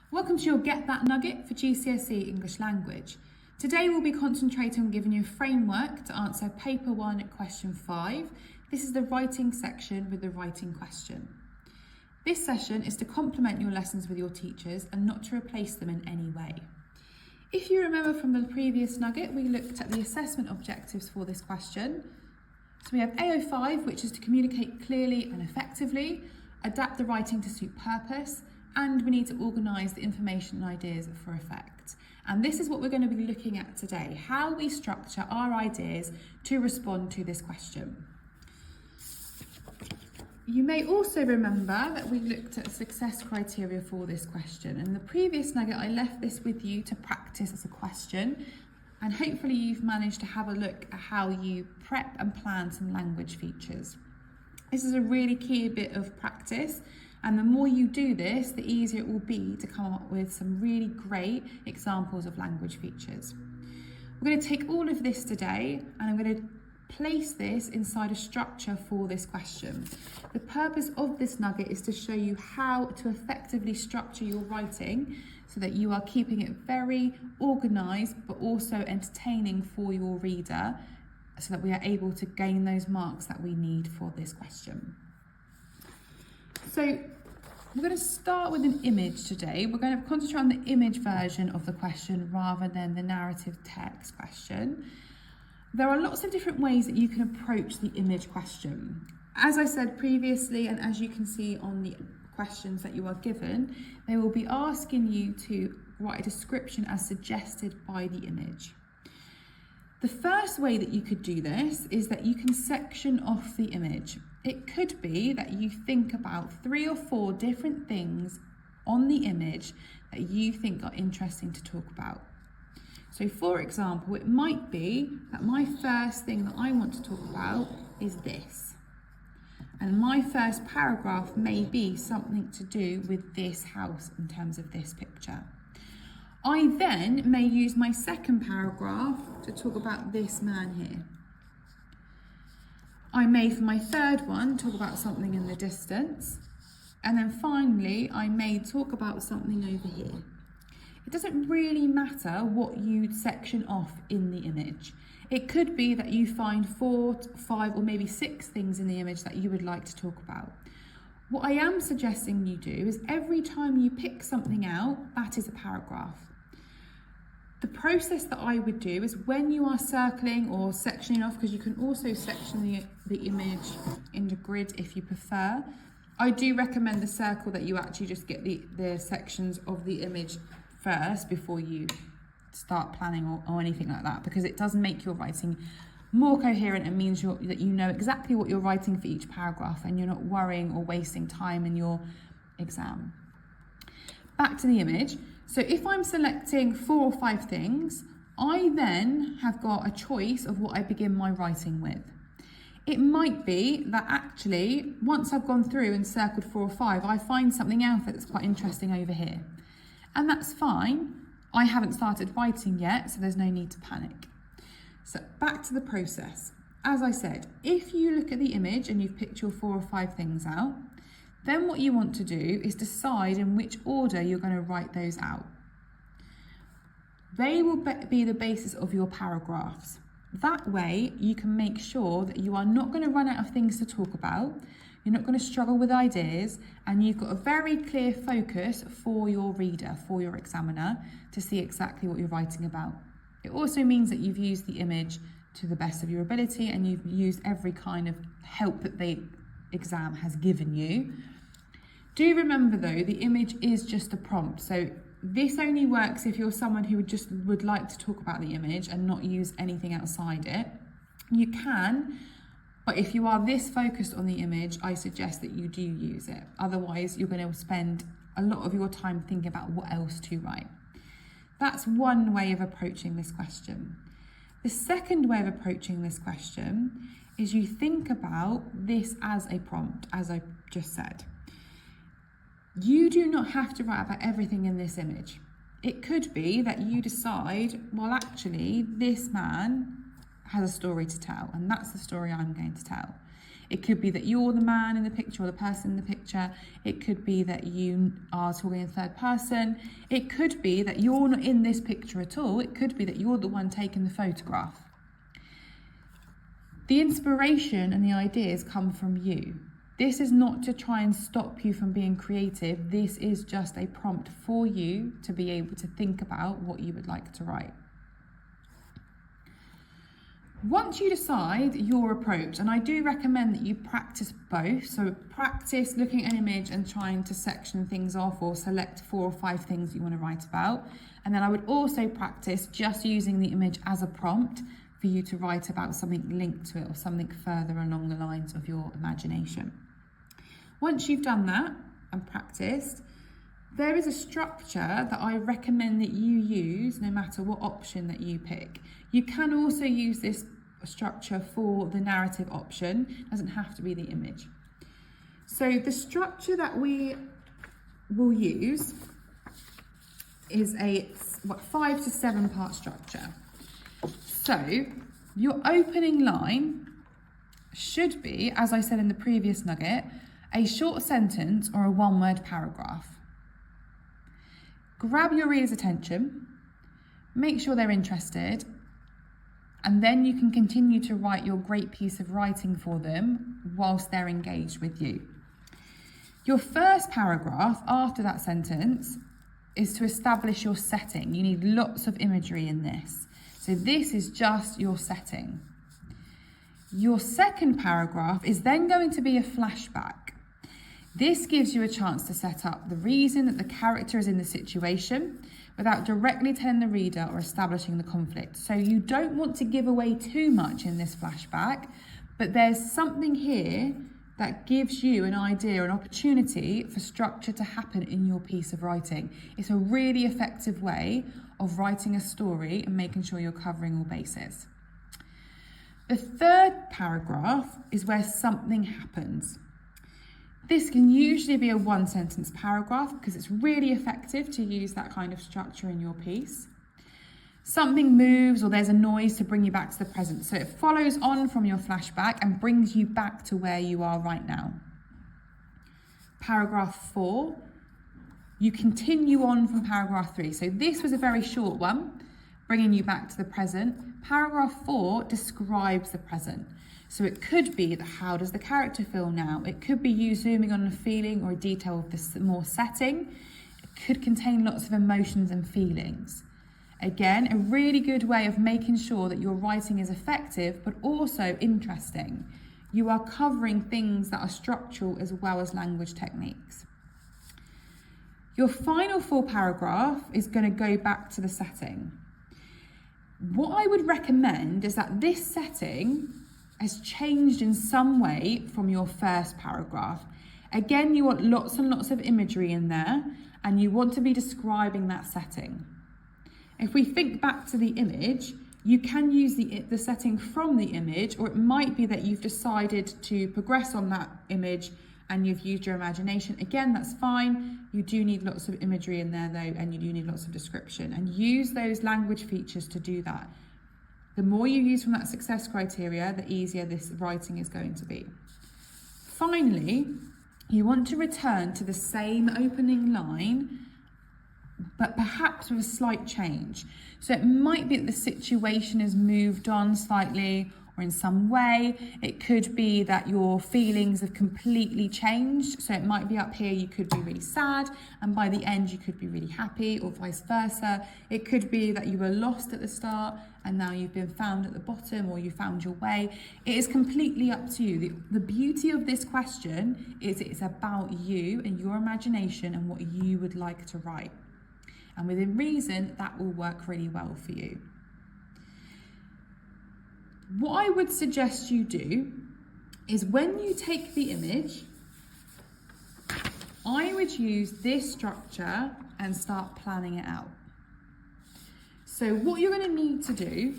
Welcome to your Get That Nugget for GCSE English Language. Today we'll be concentrating on giving you a framework to answer paper 1 question 5. This is the writing section with the writing question. This session is to complement your lessons with your teachers and not to replace them in any way. If you remember from the previous nugget, we looked at the assessment objectives for this question. So we have AO5, which is to communicate clearly and effectively, adapt the writing to suit purpose, and we need to organise the information and ideas for effect. And this is what we're going to be looking at today, how we structure our ideas to respond to this question. You may also remember that we looked at success criteria for this question. In the previous nugget, I left this with you to practice as a question, and hopefully you've managed to have a look at how you prep and plan some language features. This is a really key bit of practice, and the more you do this, the easier it will be to come up with some really great examples of language features. We're going to take all of this today, and I'm going to place this inside a structure for this question. The purpose of this nugget is to show you how to effectively structure your writing so that you are keeping it very organised but also entertaining for your reader, so that we are able to gain those marks that we need for this question. So we're going to start with an image today. We're going to concentrate on the image version of the question rather than the narrative text question. There are lots of different ways that you can approach the image question. As I said previously, and as you can see on the questions that you are given, they will be asking you to write a description as suggested by the image. The first way that you could do this is that you can section off the image. It could be that you think about 3 or 4 different things on the image that you think are interesting to talk about. So for example, it might be that my first thing that I want to talk about is this. And my first paragraph may be something to do with this house in terms of this picture. I then may use my second paragraph to talk about this man here. I may, for my third one, talk about something in the distance. And then finally, I may talk about something over here. It doesn't really matter what you section off in the image. It could be that you find 4, 5, or maybe 6 things in the image that you would like to talk about. What I am suggesting you do is every time you pick something out, that is a paragraph. The process that I would do is when you are circling or sectioning off, because you can also section the image in the grid if you prefer. I do recommend the circle, that you actually just get the sections of the image first before you start planning or anything like that, because it does make your writing more coherent and means that you know exactly what you're writing for each paragraph and you're not worrying or wasting time in your exam. Back to the image. So if I'm selecting 4 or 5 things, I then have got a choice of what I begin my writing with. It might be that actually, once I've gone through and circled 4 or 5, I find something else that's quite interesting over here. And that's fine. I haven't started writing yet, so there's no need to panic. So back to the process. As I said, if you look at the image and you've picked your 4 or 5 things out, then what you want to do is decide in which order you're going to write those out. They will be the basis of your paragraphs. That way you can make sure that you are not going to run out of things to talk about, you're not going to struggle with ideas, and you've got a very clear focus for your reader, for your examiner, to see exactly what you're writing about. It also means that you've used the image to the best of your ability and you've used every kind of help that the exam has given you. Do remember though, the image is just a prompt, so this only works if you're someone who would like to talk about the image and not use anything outside it. You can, but if you are this focused on the image, I suggest that you do use it. Otherwise, you're going to spend a lot of your time thinking about what else to write. That's one way of approaching this question. The second way of approaching this question is you think about this as a prompt, as I just said. You do not have to write about everything in this image. It could be that you decide, well, actually, this man has a story to tell, and that's the story I'm going to tell. It could be that you're the man in the picture or the person in the picture. It could be that you are talking in third person. It could be that you're not in this picture at all. It could be that you're the one taking the photograph. The inspiration and the ideas come from you. This is not to try and stop you from being creative. This is just a prompt for you to be able to think about what you would like to write. Once you decide your approach, and I do recommend that you practice both, so practice looking at an image and trying to section things off or select 4 or 5 things that you want to write about, and then I would also practice just using the image as a prompt for you to write about something linked to it or something further along the lines of your imagination. Once you've done that and practiced, there is a structure that I recommend that you use no matter what option that you pick. You can also use this structure for the narrative option. It doesn't have to be the image. So the structure that we will use is a 5 to 7 part structure. So your opening line should be, as I said in the previous nugget, a short sentence or a 1-word paragraph. Grab your reader's attention, make sure they're interested, and then you can continue to write your great piece of writing for them whilst they're engaged with you. Your first paragraph after that sentence is to establish your setting. You need lots of imagery in this. So this is just your setting. Your second paragraph is then going to be a flashback. This gives you a chance to set up the reason that the character is in the situation without directly telling the reader or establishing the conflict. So you don't want to give away too much in this flashback, but there's something here that gives you an idea, an opportunity for structure to happen in your piece of writing. It's a really effective way of writing a story and making sure you're covering all bases. The third paragraph is where something happens. This can usually be a 1-sentence paragraph because it's really effective to use that kind of structure in your piece. Something moves or there's a noise to bring you back to the present. So it follows on from your flashback and brings you back to where you are right now. Paragraph 4, you continue on from paragraph 3. So this was a very short one, bringing you back to the present. Paragraph 4 describes the present. So it could be that how does the character feel now? It could be you zooming on a feeling or a detail of this more setting. It could contain lots of emotions and feelings. Again, a really good way of making sure that your writing is effective, but also interesting. You are covering things that are structural as well as language techniques. Your final full paragraph is going to go back to the setting. What I would recommend is that this setting has changed in some way from your first paragraph. Again, you want lots and lots of imagery in there, and you want to be describing that setting. If we think back to the image, you can use the setting from the image, or it might be that you've decided to progress on that image and you've used your imagination. Again, that's fine. You do need lots of imagery in there though, and you do need lots of description, and use those language features to do that. The more you use from that success criteria, the easier this writing is going to be. Finally, you want to return to the same opening line, but perhaps with a slight change. So it might be that the situation has moved on slightly, or in some way. It could be that your feelings have completely changed. So it might be up here, you could be really sad, and by the end you could be really happy, or vice versa. It could be that you were lost at the start and now you've been found at the bottom, or you found your way. It is completely up to you. The beauty of this question is it's about you and your imagination and what you would like to write. And within reason, that will work really well for you. What I would suggest you do is when you take the image, I would use this structure and start planning it out. So what you're going to need to do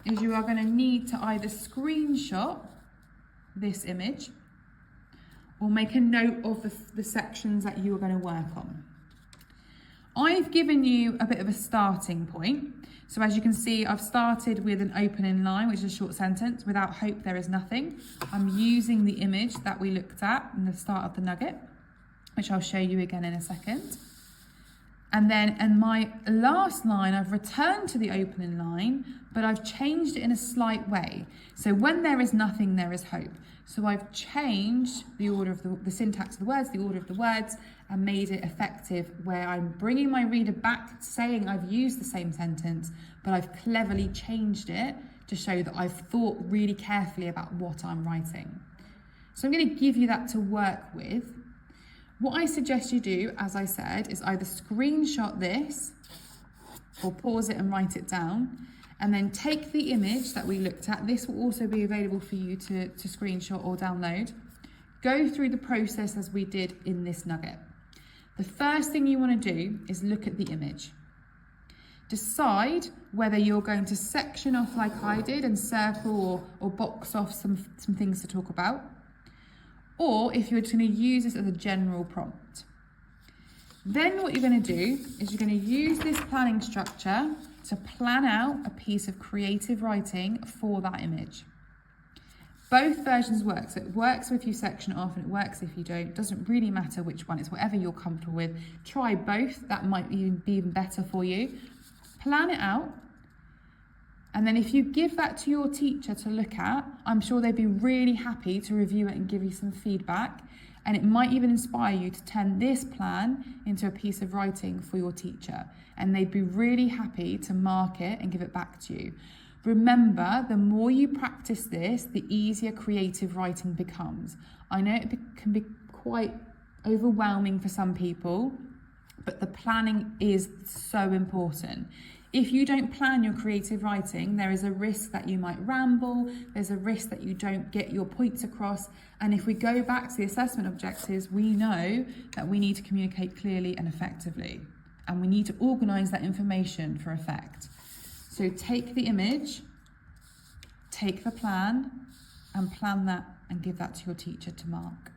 is you are going to need to either screenshot this image or make a note of the sections that you are going to work on. I've given you a bit of a starting point. So as you can see, I've started with an opening line, which is a short sentence. Without hope, there is nothing. I'm using the image that we looked at in the start of the nugget, which I'll show you again in a second. And then in my last line, I've returned to the opening line, but I've changed it in a slight way. So when there is nothing, there is hope. So I've changed the order of the syntax of the words, the order of the words, and made it effective where I'm bringing my reader back, saying I've used the same sentence, but I've cleverly changed it to show that I've thought really carefully about what I'm writing. So I'm going to give you that to work with. What I suggest you do, as I said, is either screenshot this or pause it and write it down, and then take the image that we looked at. This will also be available for you to screenshot or download. Go through the process as we did in this nugget. The first thing you want to do is look at the image. Decide whether you're going to section off like I did and circle or box off some things to talk about, or if you're going to use this as a general prompt. Then what you're going to do is you're going to use this planning structure to plan out a piece of creative writing for that image. Both versions work. So it works if you section it off and it works if you don't. It doesn't really matter which one. It's whatever you're comfortable with. Try both. That might be even better for you. Plan it out. And then if you give that to your teacher to look at, I'm sure they'd be really happy to review it and give you some feedback. And it might even inspire you to turn this plan into a piece of writing for your teacher. And they'd be really happy to mark it and give it back to you. Remember, the more you practice this, the easier creative writing becomes. I know it can be quite overwhelming for some people, but the planning is so important. If you don't plan your creative writing, there is a risk that you might ramble, there's a risk that you don't get your points across, and if we go back to the assessment objectives, we know that we need to communicate clearly and effectively, and we need to organise that information for effect. So take the image, take the plan, and plan that and give that to your teacher to mark.